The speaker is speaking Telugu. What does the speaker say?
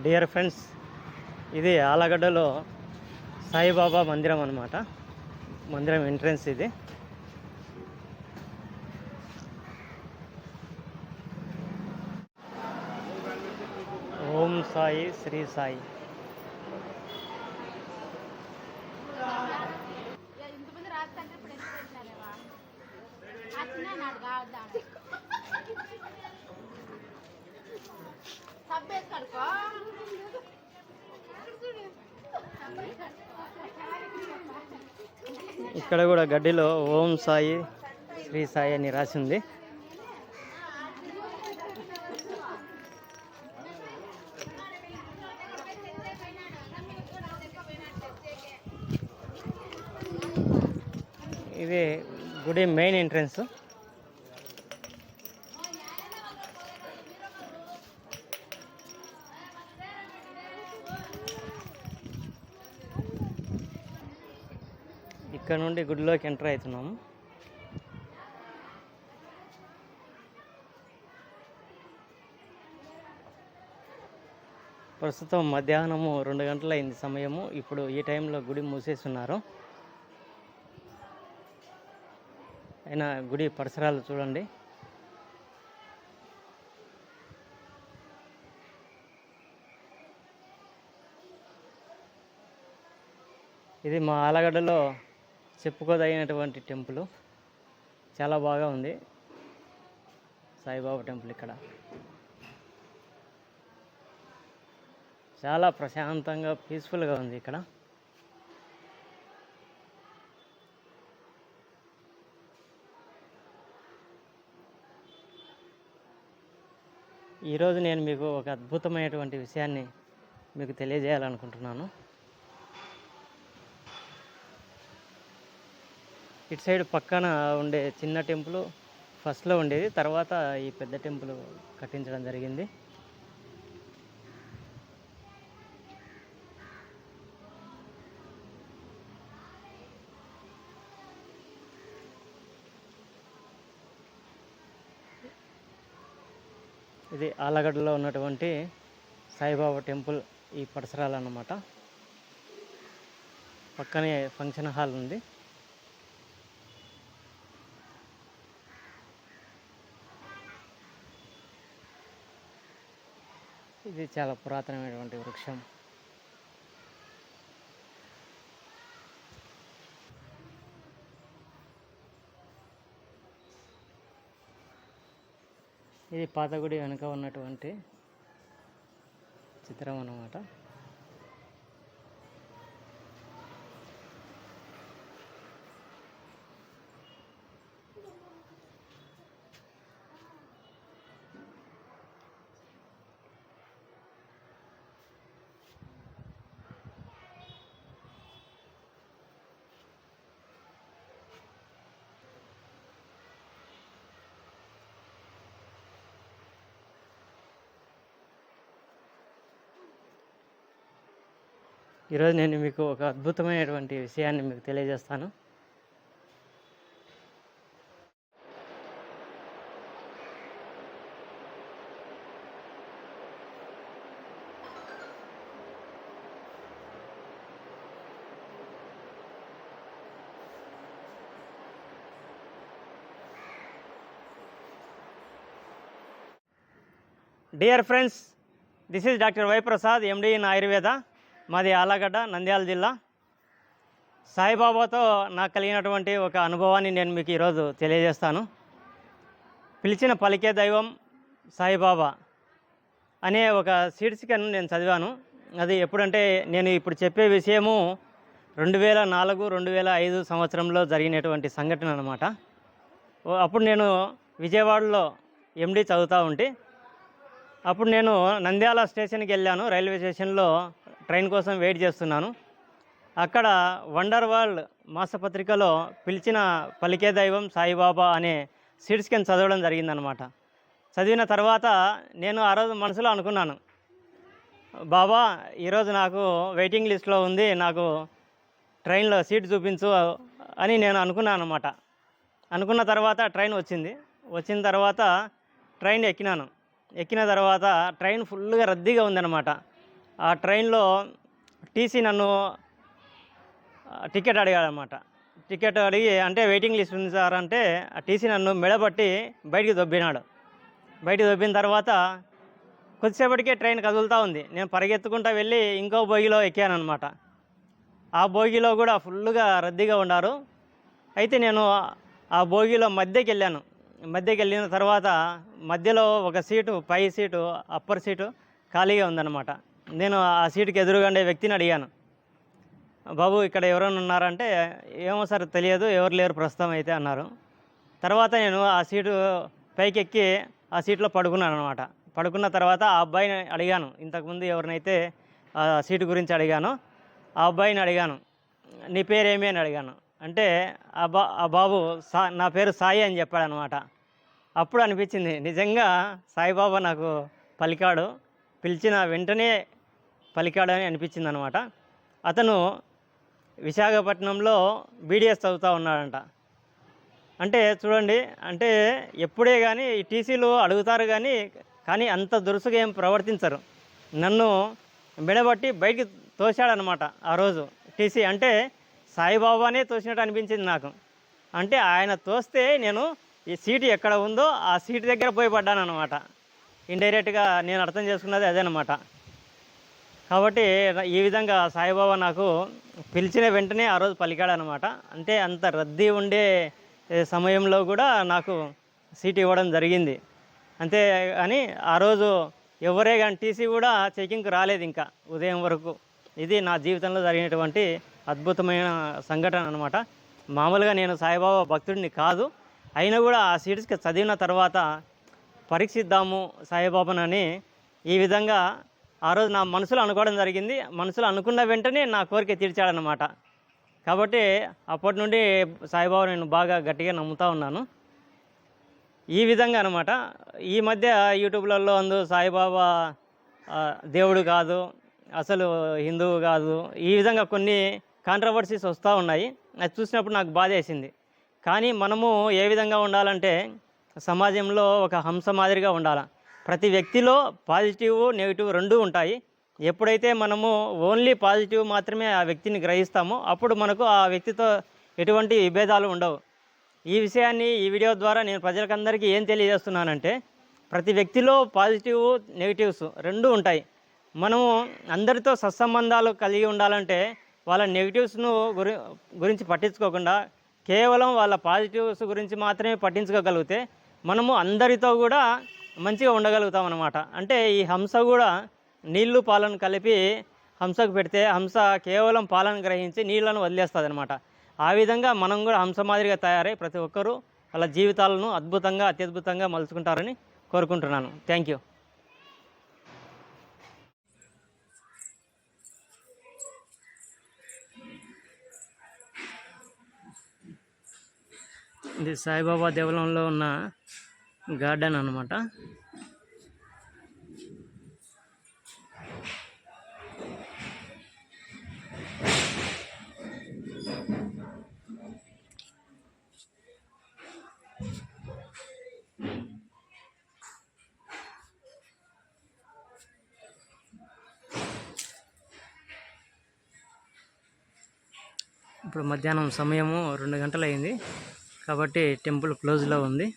డియర్ ఫ్రెండ్స్, ఇది ఆలగడ్డలో సాయిబాబా మందిరం అన్నమాట. మందిరం ఎంట్రన్స్ ఇది. ఓం సాయి శ్రీ సాయి. ఇక్కడ కూడా గడ్డిలో ఓం సాయి శ్రీ సాయి అని రాసింది. ఇది గుడి మెయిన్ ఎంట్రన్స్. ఇక్కడ నుండి గుడిలోకి ఎంటర్ అవుతున్నాము. ప్రస్తుతం మధ్యాహ్నము 2 గంటలైంది సమయము. ఇప్పుడు ఈ టైంలో గుడి మూసేస్తున్నారు. అయినా గుడి పరిసరాలు చూడండి. ఇది మా ఆలగడ్డలో చెప్పుకోదగినటువంటి టెంపుల్. చాలా బాగా ఉంది సాయిబాబా టెంపుల్. ఇక్కడ చాలా ప్రశాంతంగా పీస్ఫుల్గా ఉంది. ఇక్కడ ఈరోజు నేను మీకు ఒక అద్భుతమైనటువంటి విషయాన్ని మీకు తెలియజేయాలనుకుంటున్నాను. ఇటు సైడ్ పక్కన ఉండే చిన్న టెంపుల్ ఫస్ట్లో ఉండేది, తర్వాత ఈ పెద్ద టెంపుల్ కట్టించడం జరిగింది. ఇది ఆలగడ్డలో ఉన్నటువంటి సాయిబాబా టెంపుల్ ఈ పరిసరాలు అన్నమాట. పక్కనే ఫంక్షన్ హాల్ ఉంది. ఇది చాలా పురాతనమైనటువంటి వృక్షం. ఇది పాత గుడి వెనుక ఉన్నటువంటి చిత్రం అన్నమాట. ఈరోజు నేను మీకు ఒక అద్భుతమైనటువంటి విషయాన్ని మీకు తెలియజేస్తాను. Dear friends, this is doctor why Prasad, MD in Ayurveda. మాది ఆలగడ్డ, నంద్యాల జిల్లా. సాయిబాబాతో నాకు కలిగినటువంటి ఒక అనుభవాన్ని నేను మీకు ఈరోజు తెలియజేస్తాను. పిలిచిన పలికే దైవం సాయిబాబా అనే ఒక శీర్షికను నేను చదివాను. అది ఎప్పుడంటే నేను ఇప్పుడు చెప్పే విషయము 2004-2005 సంవత్సరంలో జరిగినటువంటి సంఘటన అన్నమాట. అప్పుడు నేను విజయవాడలో ఎండి చదువుతూ ఉంటే, అప్పుడు నేను నంద్యాల స్టేషన్కి వెళ్ళాను. రైల్వే స్టేషన్లో ట్రైన్ కోసం వెయిట్ చేస్తున్నాను. అక్కడ వండర్ వరల్డ్ మాసపత్రికలో పిలిచిన పలికే దైవం సాయిబాబా అనే శీర్షికను చదవడం జరిగిందనమాట. చదివిన తర్వాత నేను ఆ రోజు మనసులో అనుకున్నాను, బాబా ఈరోజు నాకు వెయిటింగ్ లిస్ట్లో ఉంది, నాకు ట్రైన్లో సీట్ చూపించు అని నేను అనుకున్నాను అనమాట. అనుకున్న తర్వాత ట్రైన్ వచ్చింది. వచ్చిన తర్వాత ట్రైన్ ఎక్కినాను. ఎక్కిన తర్వాత ట్రైన్ ఫుల్గా రద్దీగా ఉందన్నమాట. ఆ ట్రైన్లో టీసీ నన్ను టికెట్ అడిగాడనమాట. టికెట్ అడిగి అంటే వెయిటింగ్ లిస్ట్ ఉంది సార్ అంటే ఆ టీసీ నన్ను మెడబట్టి బయటికి దొబ్బినాడు. బయటికి దొబ్బిన తర్వాత కొద్దిసేపటికే ట్రైన్ కదులుతూ ఉంది. నేను పరిగెత్తుకుంటూ వెళ్ళి ఇంకో బోగిలో ఎక్కానమాట. ఆ బోగిలో కూడా ఫుల్గా రద్దీగా ఉన్నారు. అయితే నేను ఆ బోగిలో మధ్యకి వెళ్ళాను. మధ్యకి వెళ్ళిన తర్వాత మధ్యలో ఒక సీటు, పై సీటు, అప్పర్ సీటు ఖాళీగా ఉందన్నమాట. నేను ఆ సీటుకి ఎదురుగండే వ్యక్తిని అడిగాను, బాబు ఇక్కడ ఎవరైనా ఉన్నారంటే, ఏమో సార్ తెలియదు, ఎవరు లేరు ప్రస్తుతం అయితే అన్నారు. తర్వాత నేను ఆ సీటు పైకెక్కి ఆ సీట్లో పడుకున్నాను అనమాట. పడుకున్న తర్వాత ఆ అబ్బాయిని అడిగాను, ఇంతకుముందు ఎవరినైతే ఆ సీటు గురించి అడిగానో ఆ అబ్బాయిని అడిగాను, నీ పేరేమి అని అడిగాను. అంటే ఆ బాబు నా పేరు సాయి అని చెప్పాడనమాట. అప్పుడు అనిపించింది నిజంగా సాయిబాబా నాకు పలికాడు, పిలిచిన వెంటనే పలికాడని అనిపించింది అనమాట. అతను విశాఖపట్నంలో బీడీఎస్ చదువుతూ ఉన్నాడంట. అంటే చూడండి, అంటే ఎప్పుడే కానీ ఈ టీసీలు అడుగుతారు కానీ అంత దురుసుగా ఏం ప్రవర్తించరు. నన్ను మెడబట్టి బయటికి తోశాడనమాట ఆ రోజు టీసీ. అంటే సాయిబాబానే తోసినట్టు అనిపించింది నాకు. అంటే ఆయన తోస్తే నేను ఈ సీటు ఎక్కడ ఉందో ఆ సీటు దగ్గర పోయి పడ్డాను అనమాట. ఇండైరెక్ట్గా నేను అర్థం చేసుకున్నది అదేనమాట. కాబట్టి ఈ విధంగా సాయిబాబా నాకు పిలిచిన వెంటనే ఆ రోజు పలికాడనమాట. అంటే అంత రద్దీ ఉండే సమయంలో కూడా నాకు సీట్ ఇవ్వడం జరిగింది. అంతే అని ఆ రోజు ఎవరే కానీ టీసీ కూడా చెకింగ్కి రాలేదు ఇంకా ఉదయం వరకు. ఇది నా జీవితంలో జరిగినటువంటి అద్భుతమైన సంఘటన అనమాట. మామూలుగా నేను సాయిబాబా భక్తుడిని కాదు, అయినా కూడా ఆ సీట్స్కి చదివిన తర్వాత పరీక్షిద్దాము సాయిబాబానని ఈ విధంగా ఆ రోజు నా మనసులో అనుకోవడం జరిగింది. మనసులో అనుకున్న వెంటనే నా కోరిక తీర్చాడనమాట. కాబట్టి అప్పటి నుండి సాయిబాబా నేను బాగా గట్టిగా నమ్ముతూ ఉన్నాను. ఈ విధంగా అనమాట. ఈ మధ్య యూట్యూబ్లలో సాయిబాబా దేవుడు కాదు, అసలు హిందువు కాదు, ఈ విధంగా కొన్ని కాంట్రవర్సీస్ వస్తూ ఉన్నాయి. అది చూసినప్పుడు నాకు బాధ వేసింది. కానీ మనము ఏ విధంగా ఉండాలంటే సమాజంలో ఒక హంస మాదిరిగా ఉండాలి. ప్రతి వ్యక్తిలో పాజిటివ్ నెగిటివ్ రెండూ ఉంటాయి. ఎప్పుడైతే మనము ఓన్లీ పాజిటివ్ మాత్రమే ఆ వ్యక్తిని గ్రహిస్తామో అప్పుడు మనకు ఆ వ్యక్తితో ఎటువంటి విభేదాలు ఉండవు. ఈ విషయాన్ని ఈ వీడియో ద్వారా నేను ప్రజలకందరికీ ఏం తెలియజేస్తున్నానంటే, ప్రతి వ్యక్తిలో పాజిటివ్ నెగిటివ్స్ రెండూ ఉంటాయి. మనము అందరితో సత్సంబంధాలు కలిగి ఉండాలంటే వాళ్ళ నెగిటివ్స్ను గురించి పట్టించుకోకుండా కేవలం వాళ్ళ పాజిటివ్స్ గురించి మాత్రమే పట్టించుకోగలిగితే మనము అందరితో కూడా మంచిగా ఉండగలుగుతాం అన్నమాట. అంటే ఈ హంస కూడా నీళ్లు పాలను కలిపి హంసకు పెడితే హంస కేవలం పాలను గ్రహించి నీళ్లను వదిలేస్తుంది అనమాట. ఆ విధంగా మనం కూడా హంస మాదిరిగా తయారై ప్రతి ఒక్కరూ వాళ్ళ జీవితాలను అద్భుతంగా అత్యద్భుతంగా మలుచుకుంటారని కోరుకుంటున్నాను. Thank you. ఇది సాయిబాబా దేవాలయంలో ఉన్న గార్డెన్ అన్నమాట. ఇప్పుడు మధ్యాహ్నం సమయము 2 గంటలు అయింది కాబట్టి టెంపుల్ క్లోజ్లో ఉంది.